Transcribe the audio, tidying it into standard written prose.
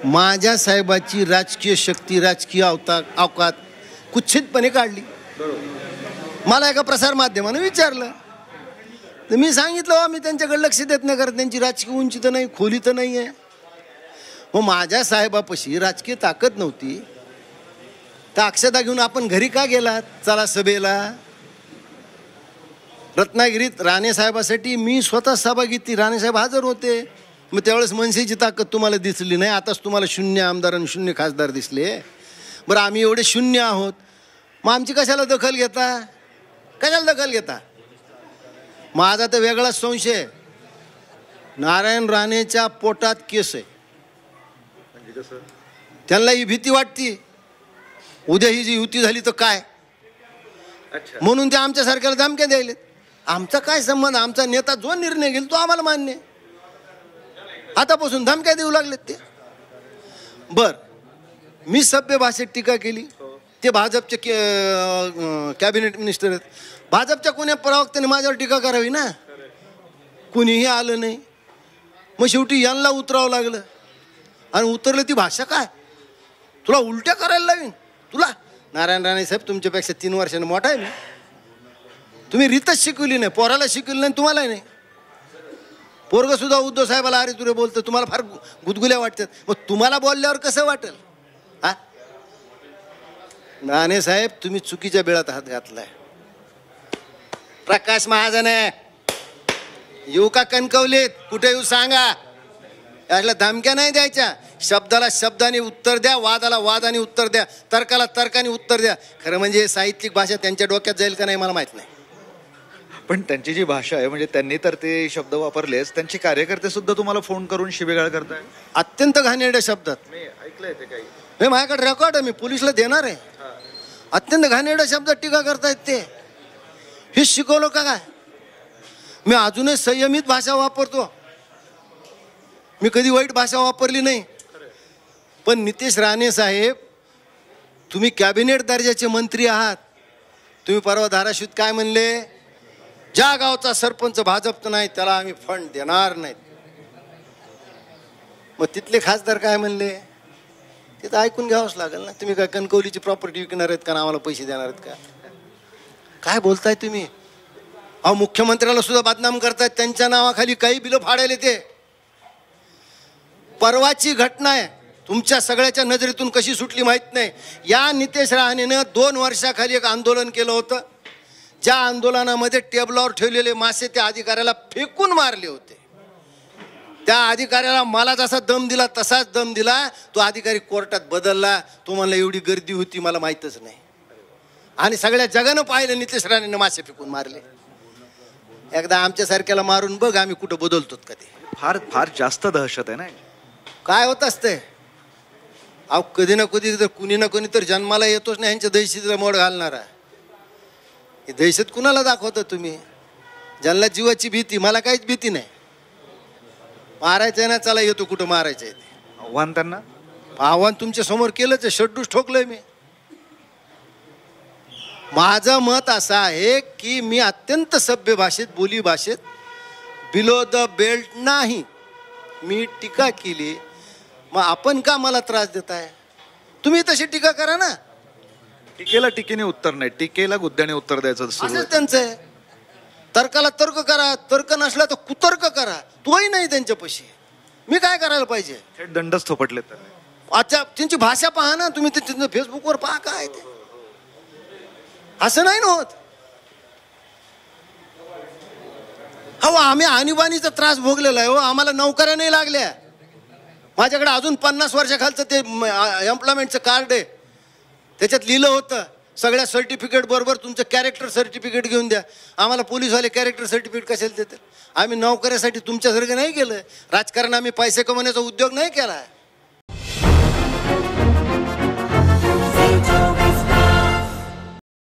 माझ्या साहेबाची राजकीय शक्ती, राजकीय अवकात कुत्सितपणे काढली. मला एका प्रसार माध्यमानं विचारलं तर मी सांगितलं मी त्यांच्याकडे लक्ष देत नाही, कारण त्यांची राजकीय उंची तर नाही, खोली तर नाही आहे. मग माझ्या साहेबापाशी राजकीय ताकद नव्हती तर अक्षता घेऊन आपण घरी का गेलात? चला सभेला. रत्नागिरीत राणेसाहेबासाठी मी स्वतः सभा घेतली, राणेसाहेब हजर होते. मग त्यावेळेस मनसेची ताकद तुम्हाला दिसली नाही, आताच तुम्हाला 0 आमदार आणि 0 खासदार दिसले. बरं आम्ही एवढे 0 आहोत, मग आमची कशाला दखल घेता? कशाला दखल घेता? माझा तर वेगळाच संशय, नारायण राणेच्या पोटात केस आहे. त्यांना ही भीती वाटते उद्या ही जी युती झाली तर काय, म्हणून ते आमच्या सारख्याला धमक्या द्यायलेत. आमचा काय संबंध? आमचा नेता जो निर्णय घेईल तो आम्हाला मान्य. आतापासून धमक्या देऊ लागलेत ते. बर, मी सभ्य भाषेत टीका केली, ते भाजपचे कॅबिनेट मिनिस्टर आहेत. भाजपच्या कोण्या प्रवक्त्याने माझ्यावर टीका करावी ना? कुणीही आलं नाही. मग शेवटी यांना उतरावं लागलं, आणि उतरलं ती भाषा काय? तुला उलट्या करायला लावीन तुला. नारायण राणे साहेब तुमच्यापेक्षा 3 वर्षांनी मोठा आहे मी. तुम्ही रीतच शिकवली नाही, पोराला शिकवली नाही, तुम्हालाही नाही. पोरग सुद्धा उद्धव साहेबाला अरे तुरे बोलतं, तुम्हाला फार गुदगुल्या वाटतात. मग तुम्हाला बोलल्यावर कसं वाटेल? हा, राणे साहेब तुम्ही चुकीच्या बेळात हात घातलाय. प्रकाश महाजन आहे, येऊ का कणकवलीत? कुठे येऊ सांगा. याला धमक्या नाही द्यायच्या. शब्दाला शब्दाने उत्तर द्या, वादाला वादाने उत्तर द्या, तर्काला तर्काने उत्तर द्या. खरं म्हणजे साहित्यिक भाषा त्यांच्या डोक्यात जाईल का नाही मला माहित नाही. पण त्यांची जी भाषा आहे, म्हणजे त्यांनी तर ते शब्द वापरलेच, त्यांचे कार्यकर्ते सुद्धा तुम्हाला फोन करून शिवेगाळ करताय अत्यंत घाणेरड्या शब्दात. मी ऐकलंय ते काही. हे माझ्याकडे रेकॉर्ड आहे, मी पोलिसला देणार आहे. अत्यंत घाणेरड्या शब्दात टीका करतायत ते. हे शिकवलं का काय? मी अजूनही संयमित भाषा वापरतो, मी कधी वाईट भाषा वापरली नाही. पण नितेश राणे साहेब, तुम्ही कॅबिनेट दर्जाचे मंत्री आहात. तुम्ही परवा धाराशिवत काय म्हणले? ज्या गावचा सरपंच भाजप नाही त्याला आम्ही फंड देणार नाहीत. मग तिथले खासदार काय म्हणले? ते तर ऐकून घ्यावंच लागेल ना. तुम्ही काय कणकवलीची प्रॉपर्टी विकणार आहेत का, आम्हाला पैसे देणार आहेत का? काय बोलताय तुम्ही? अहो मुख्यमंत्र्याला सुद्धा बदनाम करतायत, त्यांच्या नावाखाली काही बिलं फाडायला. ते परवाची घटना आहे, तुमच्या सगळ्याच्या नजरेतून कशी सुटली माहित नाही. या नितेश राणेनं 2 वर्षाखाली एक आंदोलन केलं होतं, ज्या आंदोलनामध्ये टेबलावर ठेवलेले मासे त्या अधिकाऱ्याला फेकून मारले होते. त्या अधिकाऱ्याला मला जसा दम दिला तसाच दम दिला. तो अधिकारी कोर्टात बदलला. तो म्हणला एवढी गर्दी होती मला माहीतच नाही. आणि सगळ्या जगानं पाहिलं नितेश राणेनं मासे फेकून मारले. एकदा आमच्यासारख्याला मारून बघ आम्ही कुठं बदलतो का ते. फार फार जास्त दहशत आहे ना. काय होत असते? अहो कधी ना कधी तर कुणी ना कोणी तर जन्माला येतोच नाही ह्यांच्या दहशतीला मोड घालणारा. ही दहशत कुणाला दाखवता तुम्ही? ज्यांना जीवाची भीती, मला काहीच भीती नाही. मारायचं आहे ना, चला येतो कुठं मारायचं आहे ते. आव्हान त्यांना, आव्हान तुमच्या समोर केलंच आहे, शड्डूस ठोकलंय मी. माझं मत असं आहे की मी अत्यंत सभ्य भाषेत, बोली भाषेत, बिलो द बेल्ट नाही मी टीका केली. मग आपण का मला त्रास देताय? तुम्ही तशी टीका करा ना. टीकेला टीकेने उत्तर नाही, टीकेला गुद्द्याने उत्तर द्यायचं असंच त्यांचं आहे. तर्काला तर्क करा, तर्क नसला तर कुतर्क करा. तोही नाही त्यांच्यापाशी. मी काय करायला पाहिजे? थेट दंडच थोपटले तर. अच्छा, त्यांची भाषा पहा ना तुम्ही, त्यांचं फेसबुकवर पहा काय ते. असं नाही ना होत. हो आम्ही आणीबाणीचा त्रास भोगलेला आहे. हो आम्हाला नोकऱ्या नाही लागल्या. माझ्याकडे अजून 50 वर्षाखालचं ते एम्प्लॉयमेंटचं कार्ड आहे. त्याच्यात लिहिलं होतं सगळ्या सर्टिफिकेट बरोबर तुमचं कॅरेक्टर सर्टिफिकेट घेऊन द्या. आम्हाला पोलीसवाले कॅरेक्टर सर्टिफिकेट कशाला देतात? आम्ही नोकऱ्यासाठी तुमच्यासारखं नाही केलं. राजकारण आम्ही पैसे कमवण्याचा उद्योग नाही केला.